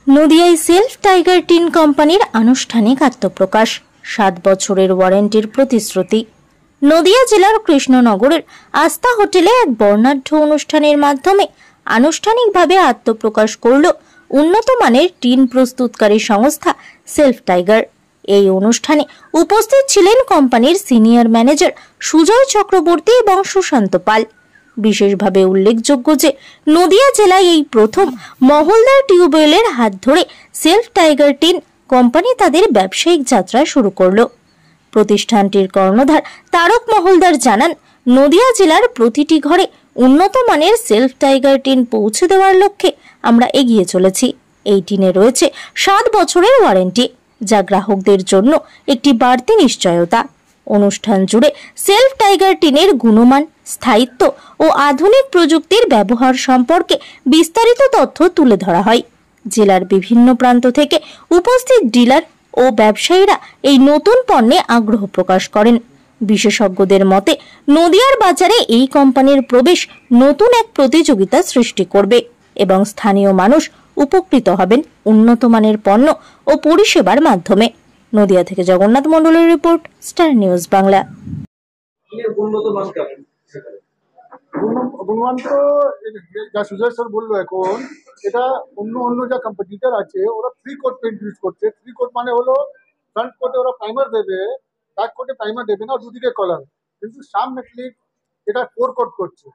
নদিয়ায় self tiger tin কোম্পানির আনুষ্ঠানিক আত্মপ্রকাশ, 7 বছরের ওয়ারেন্টির প্রতিশ্রুতি। নদিয়া জেলার কৃষ্ণনগরের আস্থা হোটেলে এক বর্ণাঢ্য অনুষ্ঠানের মাধ্যমে আনুষ্ঠানিকভাবে আত্মপ্রকাশ করল উন্নত মানের টিন প্রস্তুতকারী সংস্থা সেলফ টাইগার। এই অনুষ্ঠানে উপস্থিত ছিলেন কোম্পানির সিনিয়র ম্যানেজার সুজয় চক্রবর্তী এবং সুশান্ত পাল। বিশেষভাবে উল্লেখযোগ্য যে নদিয়া জেলায় এই প্রথম মহলদার টিউবওয়েলের হাত ধরে সেলফ টাইগার টিন কোম্পানি তাদের ব্যবসায়িক যাত্রা শুরু করল। প্রতিষ্ঠানটির কর্ণধার তারক মহলদার জানান, নদিয়া জেলার প্রতিটি ঘরে উন্নত মানের সেলফ টাইগার টিন পৌঁছে দেওয়ার লক্ষ্যে আমরা এগিয়ে চলেছি। এই টিনে রয়েছে 7 বছরের ওয়ারেন্টি, যা গ্রাহকদের জন্য একটি বাড়তি নিশ্চয়তা। অনুষ্ঠান জুড়ে সেলফ টাইগার টিনের গুণমান, স্থায়িত্ব ও আধুনিক প্রযুক্তির ব্যবহার সম্পর্কে বিস্তারিত তথ্য তুলে ধরা হয়। জেলার বিভিন্ন প্রান্ত থেকে উপস্থিত ডিলার ও ব্যবসায়ীরা এই নতুন পণ্যে আগ্রহ প্রকাশ করেন। বিশেষজ্ঞদের মতে নদিয়ার বাজারে এই কোম্পানির প্রবেশ নতুন এক প্রতিযোগিতা সৃষ্টি করবে এবং স্থানীয় মানুষ উপকৃত হবেন উন্নত মানের পণ্য ও পরিষেবার মাধ্যমে। নদিয়া থেকে জগন্নাথ মণ্ডলের রিপোর্ট, স্টার নিউজ বাংলা। গুণমান তো যা সুজয় স্যার বললো, এখন এটা অন্য যা কম্পিটিটর আছে ওরা 3 কোট পেন্ট ইউজ করছে। 3 কোট মানে হলো ফ্রন্ট কোটে ওরা প্রাইমার দেবে, ব্যাক কোটে প্রাইমার দেবে না, দুদিকে কালার। কিন্তু সাম মেটালিক এটা 4 কোট করছে,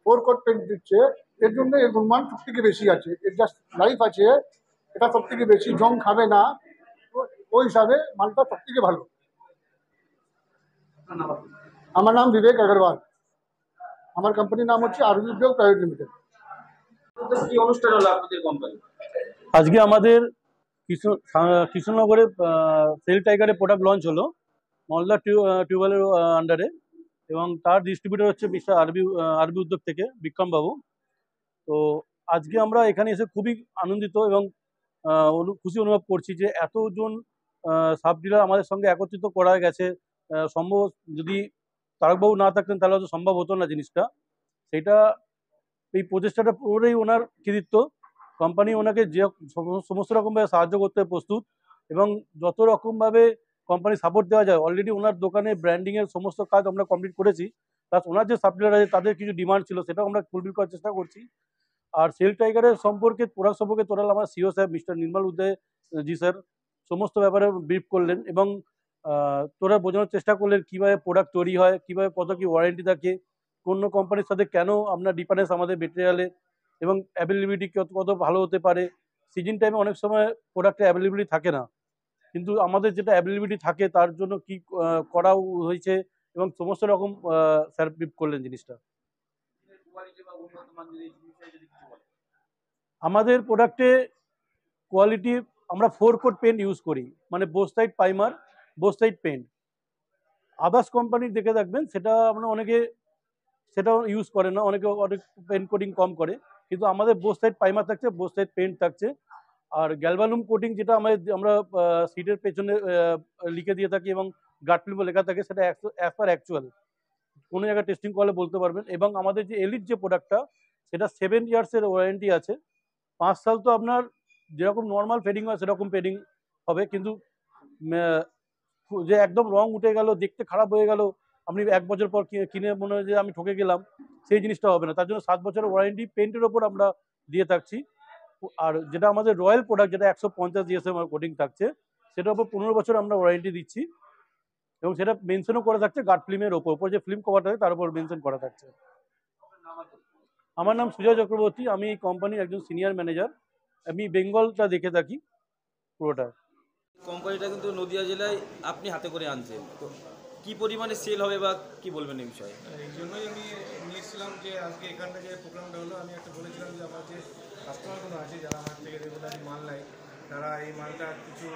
4 কোট পেন্ট দিচ্ছে। এর জন্য এর গুণমান সব থেকে বেশি আছে, এর জাস্ট লাইফ আছে, এটা সব থেকে বেশি জং খাবে না। তো ওই হিসাবে মালটা সব থেকে ভালো। আমার নাম বিবেক আগরওয়াল, আমার কোম্পানির নাম হচ্ছে আরবি উদ্যোগ প্রাইভেট লিমিটেড। কি অনুষ্ঠান হলো আপনাদের কোম্পানি? আজকে আমাদের কৃষ্ণনগরে সেল টাইগারের প্রোডাক্ট লঞ্চ হলো মলদা টিউবওয়েলের আন্ডারে, এবং তার ডিস্ট্রিবিউটর হচ্ছে মিস্টার আরবি উদ্যোগ থেকে বিক্রম বাবু। তো আজকে আমরা এখানে এসে খুবই আনন্দিত এবং খুশি অনুভব করছি যে এতজন সাব ডিলার আমাদের সঙ্গে একত্রিত করা গেছে। সম্ভব যদি তারকবাবু না থাকতেন তাহলে হয়তো সম্ভব হতো না জিনিসটা। সেটা এই প্রচেষ্টাটা পুরোটাই ওনার কৃতিত্ব। কোম্পানি ওনাকে যে সমস্ত রকমভাবে সাহায্য করতে প্রস্তুত, এবং যত রকমভাবে কোম্পানি সাপোর্ট দেওয়া যায়। অলরেডি ওনার দোকানে ব্র্যান্ডিংয়ের সমস্ত কাজ আমরা কমপ্লিট করেছি, প্লাস ওনার যে সাপ্লায়ার আছে তাদের কিছু ডিমান্ড ছিল সেটাও আমরা ফুলফিল করার চেষ্টা করছি। আর সেল টাইগারের সম্পর্কে প্রোডাক্ট সম্পর্কে টোটাল আমার সিও সাহেব মিস্টার নির্মল উদয় জি স্যার সমস্ত ব্যাপারে ব্রিফ করলেন, এবং তোরা বোঝানোর চেষ্টা করলেন কীভাবে প্রোডাক্ট তৈরি হয়, কীভাবে কত কী ওয়ারেন্টি থাকে, কোন কোম্পানির সাথে কেন আপনার ডিফারেন্স আমাদের মেটেরিয়ালে, এবং অ্যাভেলেবিলিটি কত ভালো হতে পারে। সিজন টাইমে অনেক সময় প্রোডাক্টের অ্যাভেলেবিলিটি থাকে না, কিন্তু আমাদের যেটা অ্যাভেলেবিলিটি থাকে তার জন্য কি করা হয়েছে, এবং সমস্ত রকম স্যার ব্রিফ করলেন জিনিসটা। আমাদের প্রোডাক্টে কোয়ালিটি আমরা 4 কোট পেন্ট ইউজ করি, মানে both side primer, both side paint. Others company দেখে থাকবেন সেটা আমরা অনেকে সেটাও ইউজ করে না, অনেক পেন্ট কোটিং কম করে, কিন্তু আমাদের বোথ সাইড প্রাইমার থাকছে, বোথ সাইড পেন্ট থাকছে। আর গ্যালভানুম কোটিং যেটা আমরা সিটের পেছনে লিখে দিয়ে থাকি এবং গার্ড ফিল্মে লেখা থাকে, সেটা অ্যাজ পার অ্যাকচুয়াল কোনো জায়গায় টেস্টিং করলে বলতে পারবেন। এবং আমাদের যে এলিট যে প্রোডাক্টটা সেটা 7 ইয়ার্সের ওয়ারেন্টি আছে। 5 সাল তো আপনার যেরকম নর্মাল ফেডিং হয় সেরকম ফেডিং হবে, কিন্তু যে একদম রং উঠে গেল, দেখতে খারাপ হয়ে গেল, আপনি 1 বছর পর কিনে মনে হয় যে আমি ঠকে গেলাম, সেই জিনিসটা হবে না। তার জন্য 7 বছরের ওয়ারেন্টি পেন্টের ওপর আমরা দিয়ে থাকছি। আর যেটা আমাদের রয়্যাল প্রোডাক্ট, যেটা 150 জিএসএম কোটিং থাকছে, সেটার উপর 15 বছর আমরা ওয়ারেন্টি দিচ্ছি, এবং সেটা মেনশনও করে থাকছে গার্ড ফিল্মের ওপর যে ফিল্ম কভারটা থাকে তার উপর মেনশন করা থাকছে। আমার নাম সুজয় চক্রবর্তী, আমি এই কোম্পানির একজন সিনিয়র ম্যানেজার। আমি বেঙ্গলটা দেখে থাকি পুরোটা। কোম্পানিটা কিন্তু নদিয়া জেলায় আপনি হাতে করে আনছেন, তো কি পরিমাণে সেল হবে বা কি বলবেন এই বিষয়ে? এই জন্যই আমি নিয়েছিলাম যে আজকে এখানটা যে প্রোগ্রামটা হলো, আমি একটা বলেছিলাম যে আমার যে কাস্টমারগুলো আছে যারা আমার থেকে রেগুলারলি মাল নেয়, তারা এই মালটা কিছু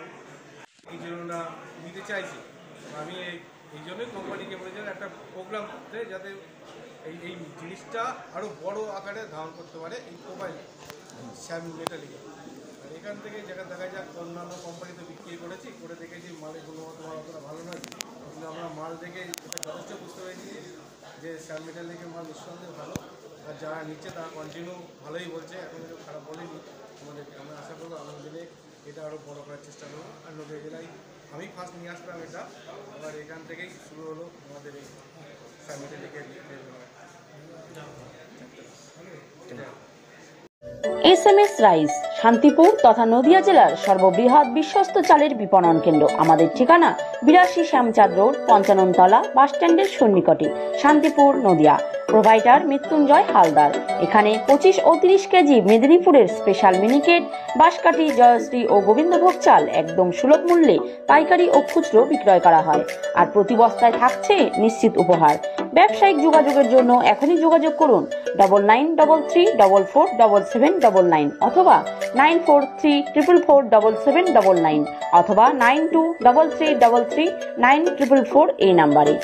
এই জন্য নিতে চাইছি। আমি এই জন্যই কোম্পানিকে বলেছিলাম একটা প্রোগ্রাম করতে, যাতে এই জিনিসটা আরও বড় আকারে ধারণ করতে পারে এই মোবাইল স্যাম মেটালিকে। আর এখান থেকে যেটা দেখা যাক অন্যান্য কোম্পানিতে বিক্রি করেছি, করে দেখেছি মালের গুণগত মান অতটা ভালো নয়, কিন্তু আমরা মাল দেখে এটা যথেষ্ট বুঝতে পেরেছি যে স্যাম মেটালিকের মাল নিঃসন্দেহে ভালো। আর যারা নিচ্ছে তারা কন্টিনিউ ভালোই বলছে, এখন খারাপ বলেনি আমাদেরকে। আমরা এটা আরও বড় করার চেষ্টা করবো। আর নদীয়া জেলায় আমি ফার্স্ট নিয়ে আসলাম এটা, আবার এখান থেকেই শুরু হলো আমাদের এই সার্ভিসে লিখে SMS রাইস শান্তিপুর তথা নদিয়া জেলার সর্ববৃহৎ বিশ্বস্ত চালের বিপণন কেন্দ্র। আমাদের ঠিকানা 82 শ্যামচাঁদ রোড, 55 তলা, বাস স্ট্যান্ডের সন্নিকটে, শান্তিপুর, নদিয়া। প্রোভাইডার মৃত্যুঞ্জয় হালদার। এখানে 25 ও 30 কেজি মেদিনীপুরের স্পেশাল মিনিকেট, বাঁশকাঠি, জয়শ্রী ও গোবিন্দভোগ চাল একদম সুলভ মূল্যে পাইকারি ও খুচরো বিক্রয় করা হয়। আর প্রতি বস্তায় থাকছে নিশ্চিত উপহার। ব্যবসায়িক যোগাযোগের জন্য এখনই যোগাযোগ করুন 9933447799 অথবা 9434447799 অথবা 9233339444 এই নাম্বারে।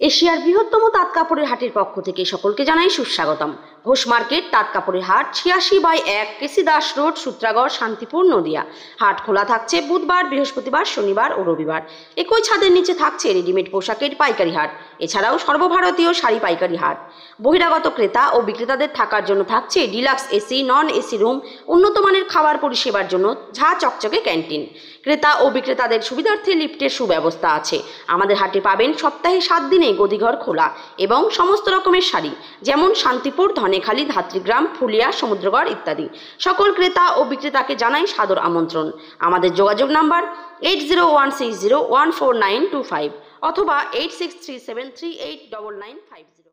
এশিয়ার বৃহত্তম তাঁত কাপড়ের হাটের পক্ষ থেকে সকলকে জানাই সুস্বাগতম। ঘোষ মার্কেট তাঁত কাপড়ের হাট 86/1 কেসি দাস রোড, সূত্রাগড়, শান্তিপুর, নদিয়া। হাট খোলা থাকছে বুধবার, বৃহস্পতিবার, শনিবার ও রবিবার। একই ছাদের নিচে থাকছে রেডিমেড পোশাকের পাইকারি হাট, এছাড়াও সর্বভারতীয় শাড়ি পাইকারি হাট। বহিরাগত ক্রেতা ও বিক্রেতাদের থাকার জন্য থাকছে deluxe AC, non AC room, উন্নত মানের খাবার পরিষেবার জন্য ঝা চকচকে ক্যান্টিন। ক্রেতা ও বিক্রেতাদের সুবিধার্থে লিফটের সুব্যবস্থা আছে। আমাদের হাটে পাবেন সপ্তাহে 7 দিনে গদিঘর খোলা এবং সমস্ত রকমের শাড়ি, যেমন শান্তিপুর, ধনেখালি, ধাত্রীগ্রাম, ফুলিয়া, সমুদ্রগড় ইত্যাদি। সকল ক্রেতা ও বিক্রেতাকে জানাই সাদর আমন্ত্রণ। আমাদের যোগাযোগ নাম্বার 8016014925 অথবা 8637389950।